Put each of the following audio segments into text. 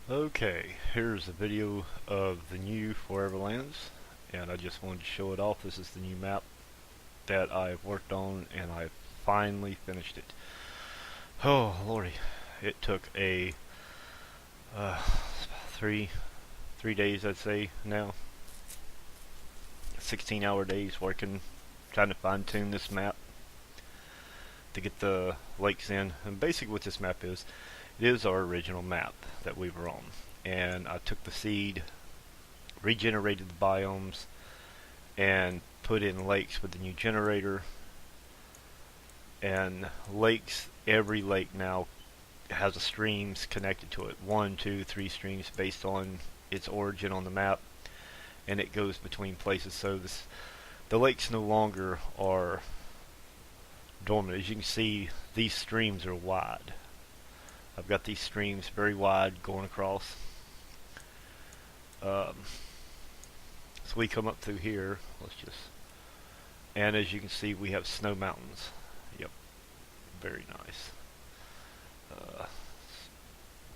Okay, here's a video of the new Foreverlands, and I just wanted to show it off. This is the new map that I've worked on, and I finally finished it. Oh lordy, it took a uh, three days, I'd say now. 16-hour days working, trying to fine-tune this map to get the lakes in. And basically, what this map is, it is our original map that we were on. And I took the seed, regenerated the biomes, and put in lakes with the new generator. And lakes, every lake now has a streams connected to it. 1, 2, 3 streams based on its origin on the map, and it goes between places. So the lakes no longer are dormant. As you can see, these streams are wide. I've got these streams very wide going across. So we come up through here. And as you can see, we have snow mountains. Yep, very nice.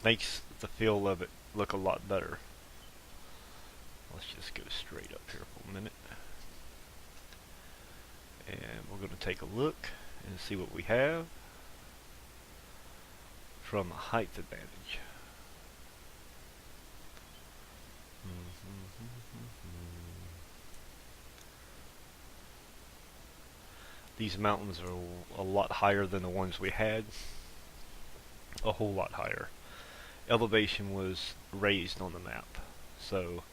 Makes the feel of it look a lot better. Let's just go straight up here for a minute. And we're going to take a look and see what we have from a height advantage. These mountains are a lot higher than the ones we had. A whole lot higher. Elevation was raised on the map. So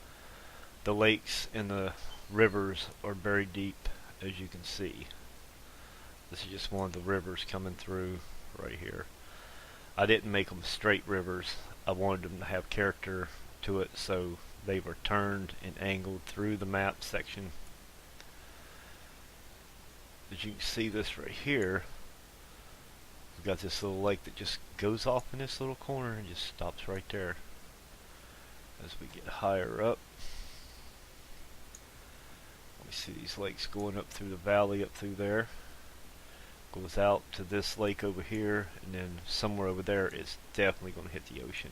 the lakes and the rivers are very deep, as you can see. This is just one of the rivers coming through right here. I didn't make them straight rivers. I wanted them to have character to it, so they were turned and angled through the map section. As you can see this right here, we've got this little lake that just goes off in this little corner and just stops right there. As we get higher up, we see these lakes going up through the valley up through there. Goes out to this lake over here, and then somewhere over there is definitely going to hit the ocean.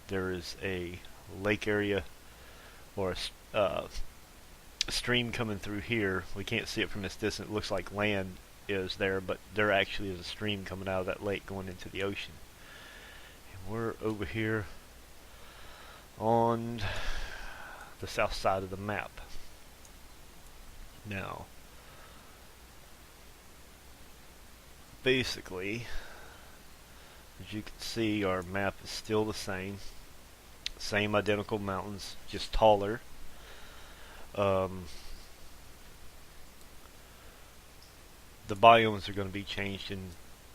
There is a lake area or a stream coming through here. We can't see it from this distance. It looks like land is there, but there actually is a stream coming out of that lake going into the ocean. And we're over here on the south side of the map. Now, basically, as you can see, our map is still the same. Same identical mountains, just taller. The biomes are going to be changed and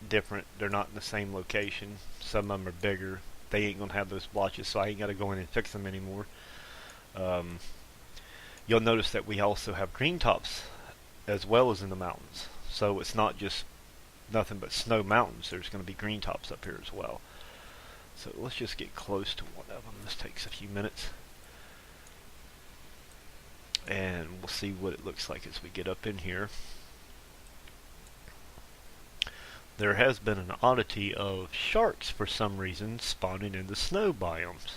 different. They're not in the same location. Some of them are bigger. They ain't going to have those blotches, so I ain't got to go in and fix them anymore. You'll notice that we also have green tops as well as in the mountains. So it's not just nothing but snow mountains. There's going to be green tops up here as well. So let's just get close to one of them. This takes a few minutes. And we'll see what it looks like as we get up in here. There has been an oddity of sharks for some reason spawning in the snow biomes.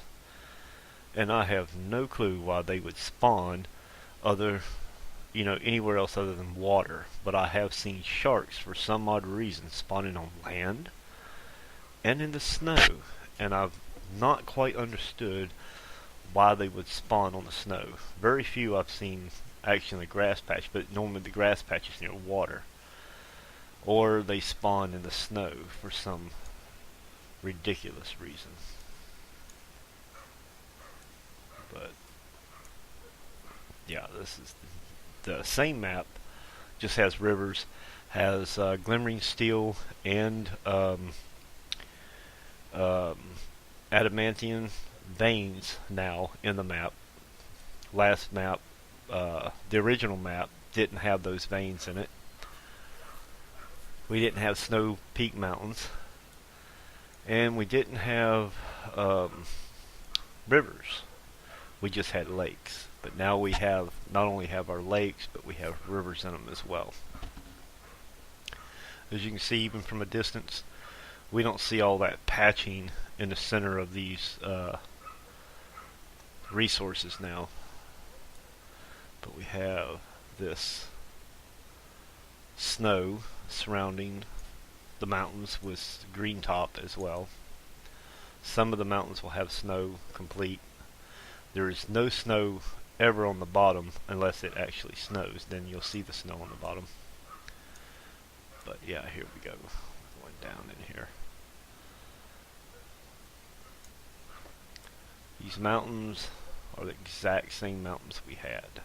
And I have no clue why they would spawn anywhere else other than water. But I have seen sharks for some odd reason spawning on land and in the snow. And I've not quite understood why they would spawn on the snow. Very few I've seen actually in the grass patch, but normally the grass patch is near water. Or they spawn in the snow for some ridiculous reason. But yeah, this is the same map, just has rivers, has glimmering steel and adamantine veins now in the map. Last map, the original map, didn't have those veins in it. We didn't have snow peak mountains, and we didn't have rivers. We just had lakes. But now we have not only have our lakes, but we have rivers in them as well. As you can see, even from a distance, we don't see all that patching in the center of these resources now. But we have this snow surrounding the mountains with green top as well. Some of the mountains will have snow complete. There is no snow ever on the bottom unless it actually snows. Then you'll see the snow on the bottom. But yeah, here we go. Going down in here. These mountains are the exact same mountains we had.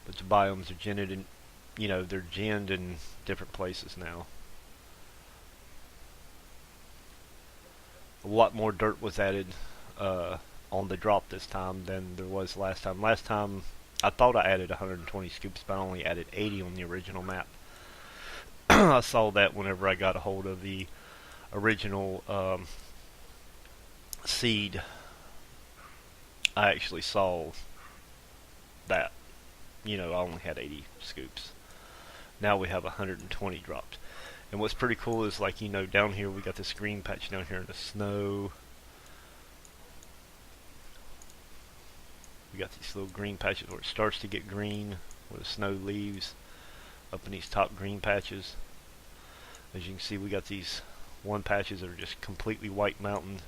But the biomes are ginned in, they're ginned in different places now. A lot more dirt was added on the drop this time than there was last time. Last time, I thought I added 120 scoops, but I only added 80 on the original map. I saw that whenever I got a hold of the original seed. I actually saw that. I only had 80 scoops. Now we have 120 dropped. And what's pretty cool is, down here we got this green patch down here in the snow. We got these little green patches where it starts to get green, where the snow leaves up in these top green patches. As you can see, we got these one patches that are just completely white mountain,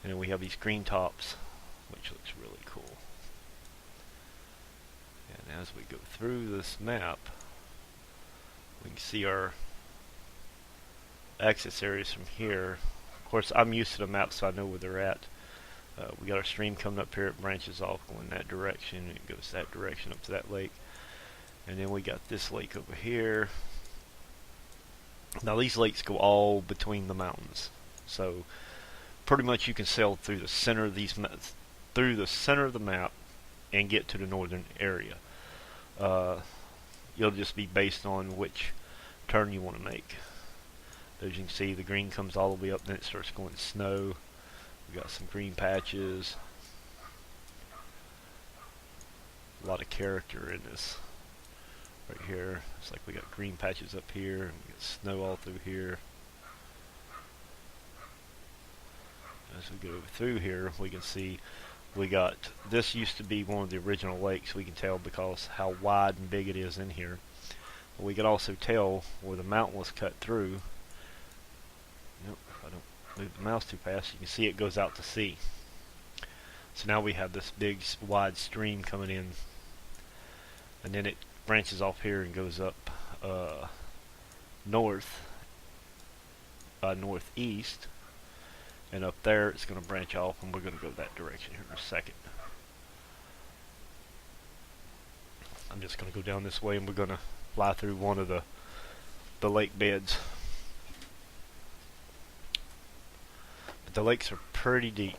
and then we have these green tops, which looks really cool. And as we go through this map, we can see our access areas from here. Of course, I'm used to the map, so I know where they're at. We got our stream coming up here. It branches off going that direction, and it goes that direction up to that lake. And then we got this lake over here. Now these lakes go all between the mountains, so pretty much you can sail through the center of the map and get to the northern area. You'll just be based on which turn you want to make. As you can see, the green comes all the way up, then it starts going snow. We got some green patches. A lot of character in this. Right here, it's like we got green patches up here, and we got snow all through here. As we go through here, we can see we got, this used to be one of the original lakes, we can tell because how wide and big it is in here. But we can also tell where the mountain was cut through. Nope, if I don't move the mouse too fast, you can see it goes out to sea. So now we have this big wide stream coming in, and then it branches off here and goes up northeast, and up there it's going to branch off, and we're going to go that direction here in a second. I'm just going to go down this way, and we're going to fly through one of the lake beds. But the lakes are pretty deep.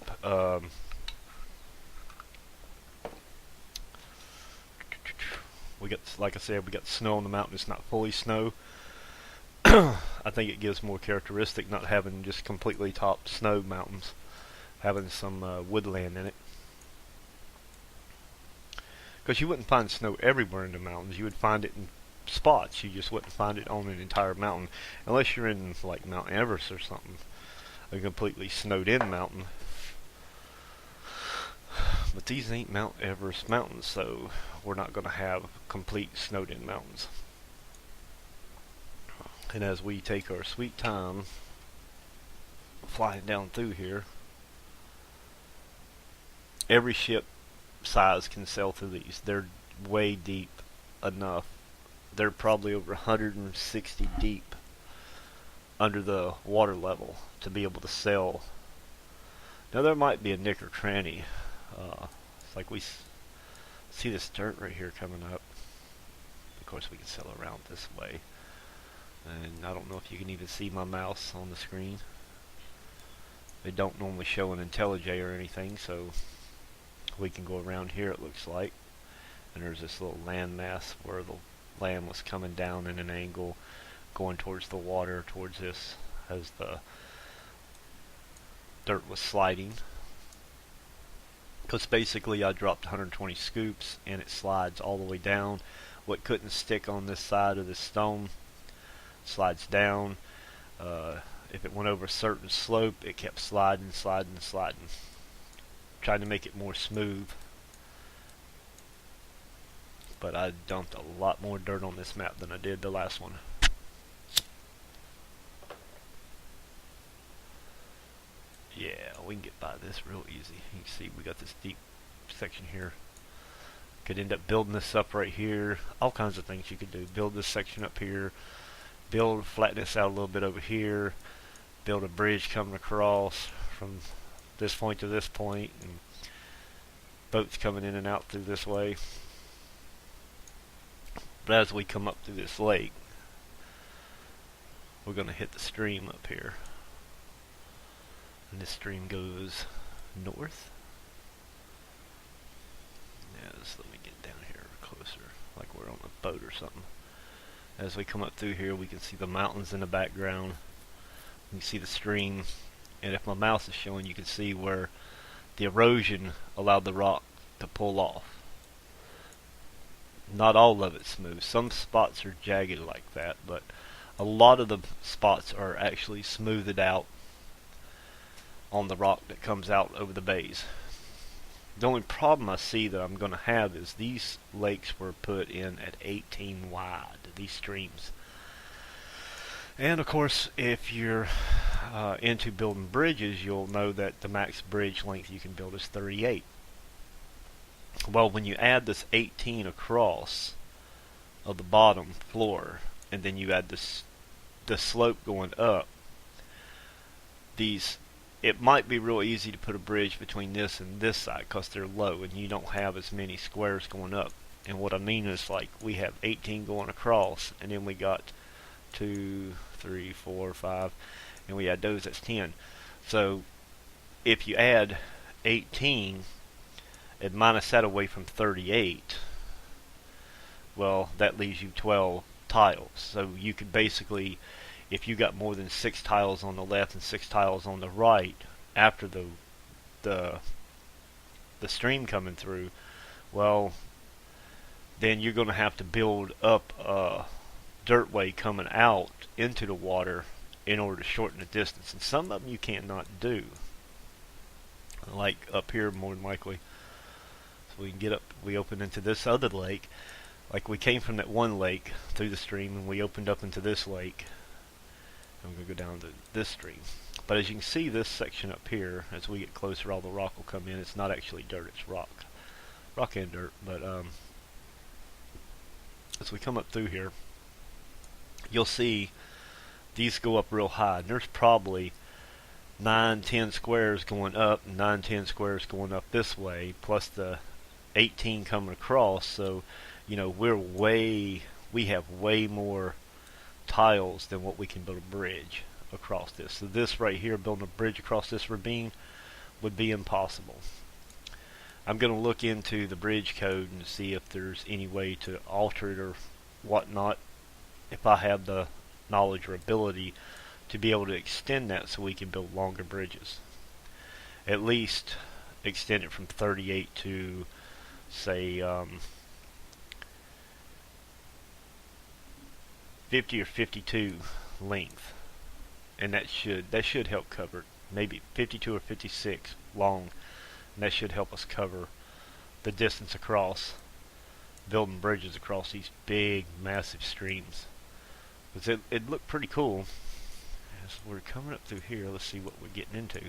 We got, like I said, we got snow on the mountain. It's not fully snow. I think it gives more characteristic not having just completely top snow mountains, having some woodland in it. Because you wouldn't find snow everywhere in the mountains. You would find it in spots. You just wouldn't find it on an entire mountain, unless you're in like Mount Everest or something, a completely snowed in mountain. But these ain't Mount Everest mountains, so we're not going to have complete snowed in mountains. And as we take our sweet time flying down through here, every ship size can sail through these. They're way deep enough. They're probably over 160 deep under the water level to be able to sail. Now there might be a nick or cranny. It's like we see this dirt right here coming up. Of course we can sail around this way. And I don't know if you can even see my mouse on the screen. They don't normally show an IntelliJ or anything, so we can go around here, it looks like. And there's this little land mass where the land was coming down in an angle, going towards the water, towards this, as the dirt was sliding. Because basically I dropped 120 scoops and it slides all the way down. What couldn't stick on this side of this stone slides down. If it went over a certain slope, it kept sliding. trying to make it more smooth. But I dumped a lot more dirt on this map than I did the last one. Yeah, we can get by this real easy. You can see we got this deep section here. Could end up building this up right here. All kinds of things you could do. Build this section up here. Flatten this out a little bit over here. Build a bridge coming across from this point to this point, and boats coming in and out through this way. But as we come up through this lake, we're going to hit the stream up here. And this stream goes north. Yes, let me get down here closer, like we're on a boat or something. As we come up through here, we can see the mountains in the background. You can see the stream, and if my mouse is showing, you can see where the erosion allowed the rock to pull off. Not all of it's smooth. Some spots are jagged like that, but a lot of the spots are actually smoothed out on the rock that comes out over the bays. The only problem I see that I'm going to have is these lakes were put in at 18 wide, these streams. And of course, if you're into building bridges, you'll know that the max bridge length you can build is 38. Well, when you add this 18 across of the bottom floor, and then you add the slope going up, it might be real easy to put a bridge between this and this side because they're low and you don't have as many squares going up. And what I mean is, like, we have 18 going across, and then we got 2, 3, 4, 5, and we add those, that's 10. So if you add 18 and minus that away from 38, well, that leaves you 12 tiles. So you could basically, if you got more than 6 tiles on the left and 6 tiles on the right after the stream coming through, well, then you're going to have to build up a dirt way coming out into the water in order to shorten the distance. And some of them you cannot do. Like up here, more than likely. So we can get up, we open into this other lake. Like we came from that one lake through the stream, and we opened up into this lake. I'm going to go down to this stream. But as you can see, this section up here, as we get closer, all the rock will come in. It's not actually dirt, it's rock. Rock and dirt. But as we come up through here, you'll see these go up real high. And there's probably 9, 10 squares going up, and 9, 10 squares going up this way, plus the 18 coming across. So, you know, we have way more tiles than what we can build a bridge across this. So this right here, building a bridge across this ravine, would be impossible. I'm going to look into the bridge code and see if there's any way to alter it or whatnot, if I have the knowledge or ability to be able to extend that so we can build longer bridges. At least extend it from 38 to, say, 50 or 52 length, and that should help cover it. Maybe 52 or 56 long, and that should help us cover the distance across building bridges across these big, massive streams. Because it looked pretty cool. As we're coming up through here, let's see what we're getting into.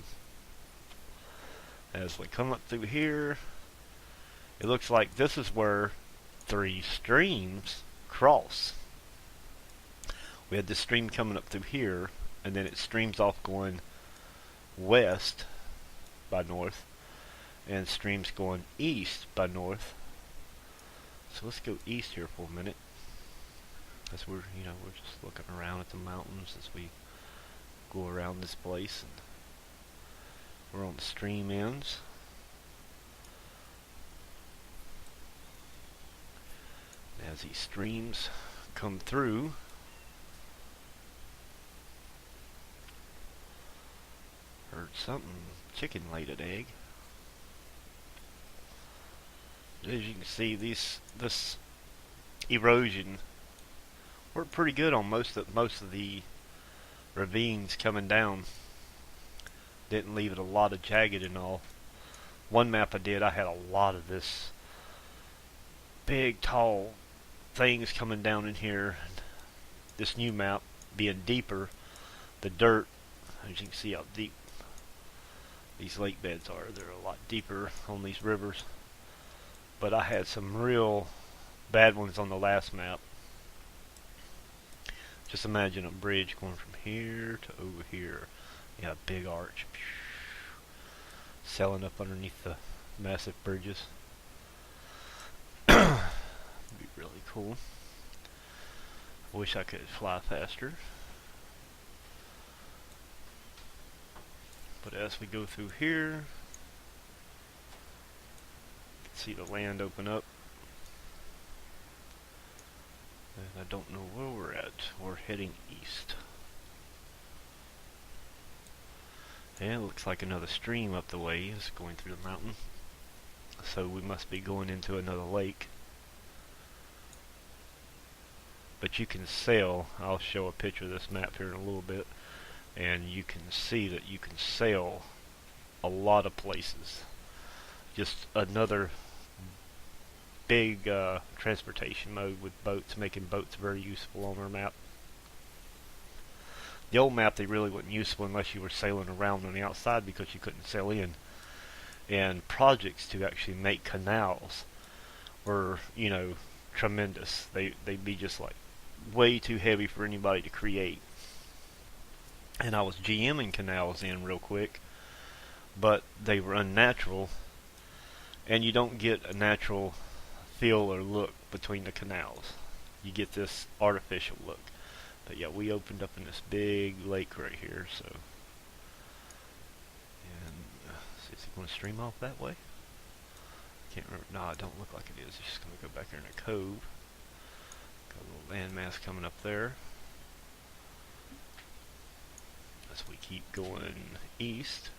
As we come up through here, it looks like this is where 3 streams cross. We had this stream coming up through here, and then it streams off going west by north, and streams going east by north. So let's go east here for a minute. As we're just looking around at the mountains as we go around this place, and we're on the stream ends. As these streams come through, heard something. Chicken laid an egg. As you can see, this erosion worked pretty good on most of the ravines coming down. Didn't leave it a lot of jagged and all. One map I did, I had a lot of this big, tall things coming down in here. This new map being deeper, the dirt, as you can see how deep these lake beds are. They're a lot deeper on these rivers. But I had some real bad ones on the last map. Just imagine a bridge going from here to over here. You have a big arch sailing up underneath the massive bridges. It'd be really cool. Wish I could fly faster. But as we go through here, you can see the land open up. And I don't know where we're at. We're heading east. And it looks like another stream up the way is going through the mountain. So we must be going into another lake. But you can sail. I'll show a picture of this map here in a little bit. And you can see that you can sail a lot of places. Just another big transportation mode with boats, making boats very useful on our map. The old map, they really wasn't useful unless you were sailing around on the outside because you couldn't sail in. And projects to actually make canals were, you know, tremendous. They'd be just like way too heavy for anybody to create. And I was GMing canals in real quick, but they were unnatural, and you don't get a natural feel or look between the canals. You get this artificial look. But yeah, we opened up in this big lake right here, so. And see, is it going to stream off that way? Can't remember. No, it don't look like it is. It's just going to go back here in a cove. Got a little landmass coming up there. As we keep going east.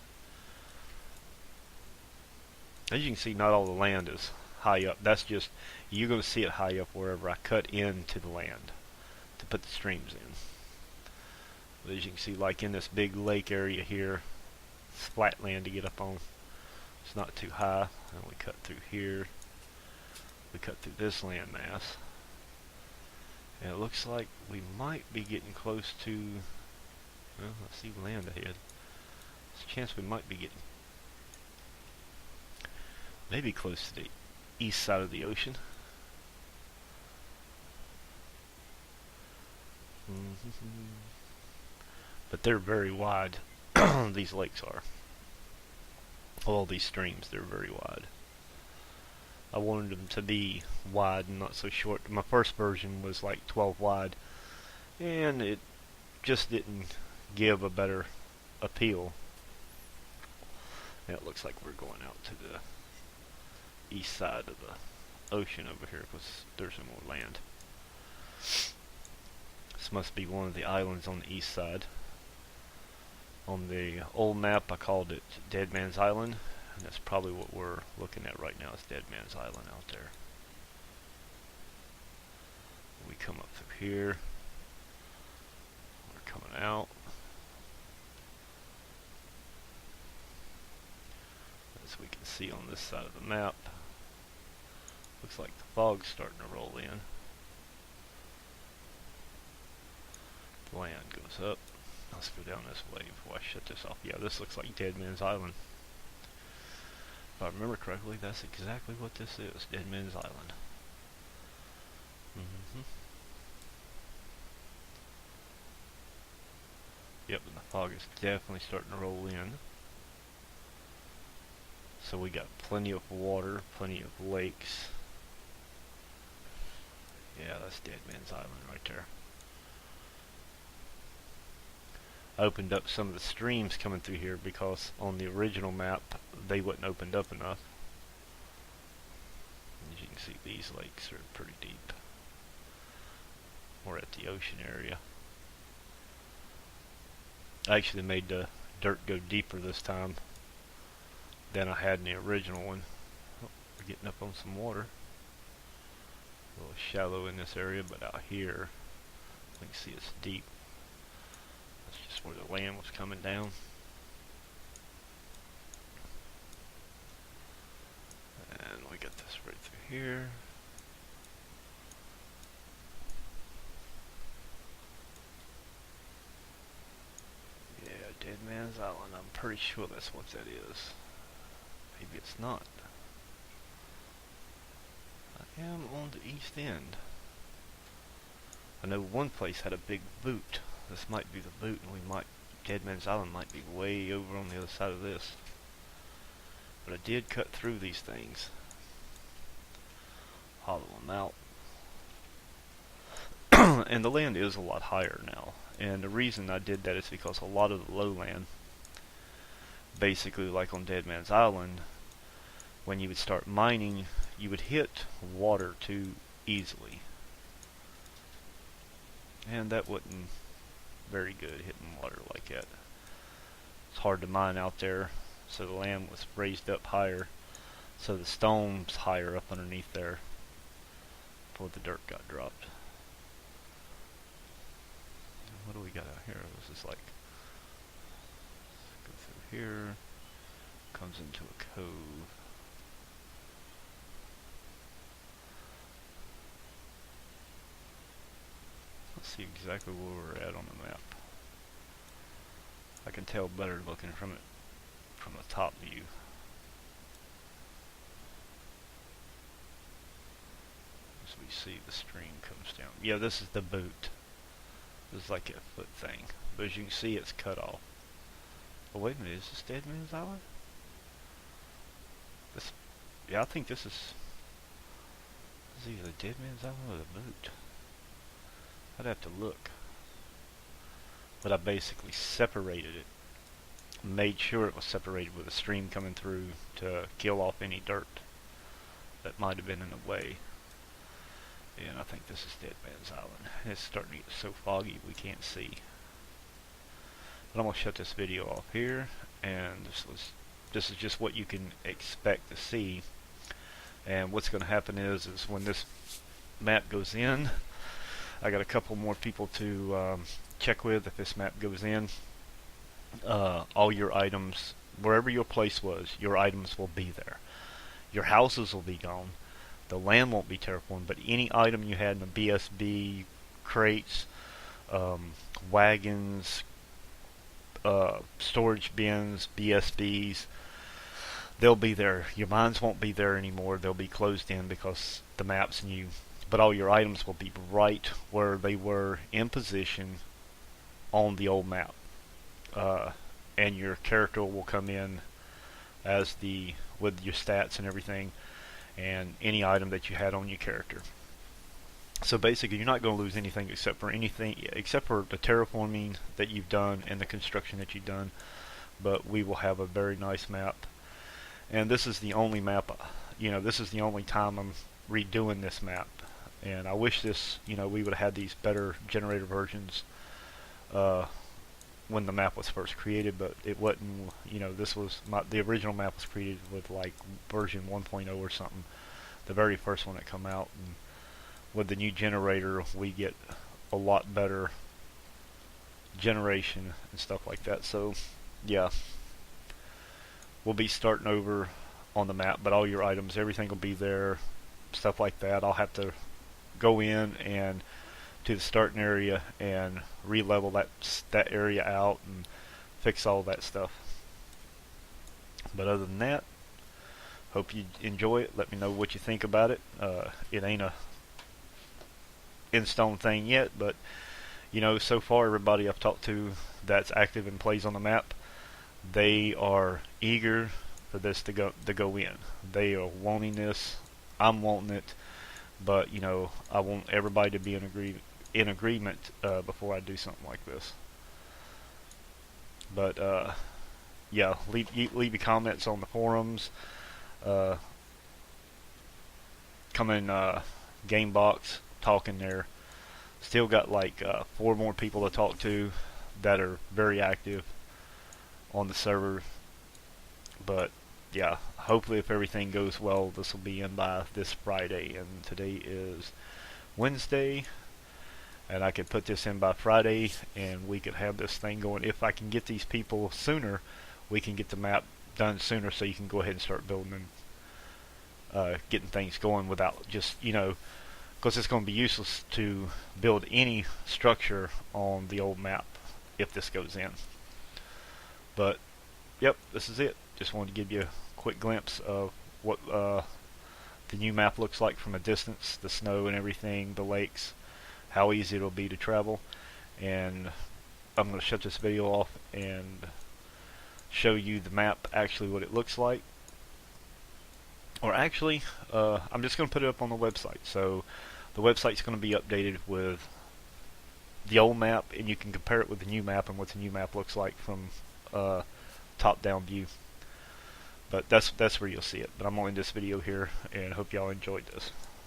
As you can see, not all the land is high up. That's just, you're going to see it high up wherever I cut into the land to put the streams in. But as you can see, like in this big lake area here, it's flat land to get up on. It's not too high. And we cut through here. We cut through this land mass. And it looks like we might be getting close to, well, I see land ahead. There's a chance we might be getting maybe close to the east side of the ocean. But they're very wide. These lakes are. All these streams, they're very wide. I wanted them to be wide and not so short. My first version was like 12 wide, and it just didn't give a better appeal. And it looks like we're going out to the east side of the ocean over here because there's some more land. This must be one of the islands on the east side. On the old map I called it Dead Man's Island, and that's probably what we're looking at right now, is Dead Man's Island out there. We come up through here. We're coming out. As we can see on this side of the map, looks like the fog's starting to roll in. The land goes up. Let's go down this way before I shut this off. Yeah, this looks like Dead Man's Island. If I remember correctly, that's exactly what this is, Dead Man's Island. Yep, and the fog is definitely starting to roll in. So we got plenty of water, plenty of lakes. Yeah, that's Dead Man's Island right there. I opened up some of the streams coming through here because on the original map they wasn't opened up enough. As you can see, these lakes are pretty deep. We're at the ocean area. I actually made the dirt go deeper this time than I had in the original one. Oh, we're getting up on some water. A little shallow in this area, but out here you can see it's deep. That's just where the land was coming down. here. Yeah, Dead Man's Island. I'm pretty sure that's what that is. Maybe it's not. I am on the east end. I know one place had a big boot. This might be the boot, and Dead Man's Island might be way over on the other side of this. But I did cut through these things. Hollow them out. And the land is a lot higher now. And the reason I did that is because a lot of the lowland, basically like on Dead Man's Island, when you would start mining, you would hit water too easily. And that wasn't very good, hitting water like that. It's hard to mine out there, so the land was raised up higher, so the stone's higher up underneath there before the dirt got dropped. What do we got out here? This is like, go through here, comes into a cove. Let's see exactly where we're at on the map. I can tell better looking from it from the top view. As we see the stream comes down. Yeah, this is the boot. This is like a foot thing. But as you can see, it's cut off. Oh, wait a minute, is this Dead Man's Island? This, yeah, I think this is either Dead Man's Island or the boot. I'd have to look. But I basically separated it. Made sure it was separated with a stream coming through to kill off any dirt that might have been in the way. And I think this is Dead Man's Island. It's starting to get so foggy we can't see. But I'm going to shut this video off here. And this is just what you can expect to see. And what's going to happen is when this map goes in, I got a couple more people to check with if this map goes in. All your items, wherever your place was, your items will be there. Your houses will be gone. The land won't be terraformed, but any item you had in the BSB, crates, wagons, storage bins, BSBs, they'll be there. Your mines won't be there anymore. They'll be closed in because the map's new. But all your items will be right where they were in position on the old map. And your character will come in as with your stats and everything, and any item that you had on your character. So basically, you're not going to lose anything except for the terraforming that you've done and the construction that you've done. But we will have a very nice map, and this is the only map. This is the only time I'm redoing this map, and I wish we would have had these better generator versions when the map was first created, but it wasn't. The original map was created with like version 1.0 or something, the very first one that come out, and with the new generator we get a lot better generation and stuff like that. So yeah, we'll be starting over on the map, but all your items, everything will be there, stuff like that. I'll have to go in and to the starting area and re-level that area out and fix all that stuff. But other than that, hope you enjoy it. Let me know what you think about it. It ain't a in-stone thing yet, but so far everybody I've talked to that's active and plays on the map, they are eager for this to go in. They are wanting this. I'm wanting it, but I want everybody to be in agreement before I do something like this. But yeah, leave your comments on the forums. Come in game box, talking there. Still got like 4 more people to talk to that are very active on the server. But yeah, hopefully if everything goes well, this will be in by this Friday, and today is Wednesday, and I could put this in by Friday and we could have this thing going. If I can get these people sooner, we can get the map done sooner, so you can go ahead and start building getting things going without just, because it's going to be useless to build any structure on the old map if this goes in. But yep, this is it. Just wanted to give you a quick glimpse of what the new map looks like from a distance, the snow and everything, the lakes, how easy it'll be to travel. And I'm going to shut this video off and show you the map, actually what it looks like. Or actually, I'm just going to put it up on the website. So the website's going to be updated with the old map, and you can compare it with the new map and what the new map looks like from top-down view. But that's where you'll see it. But I'm going to end this video here, and hope y'all enjoyed this.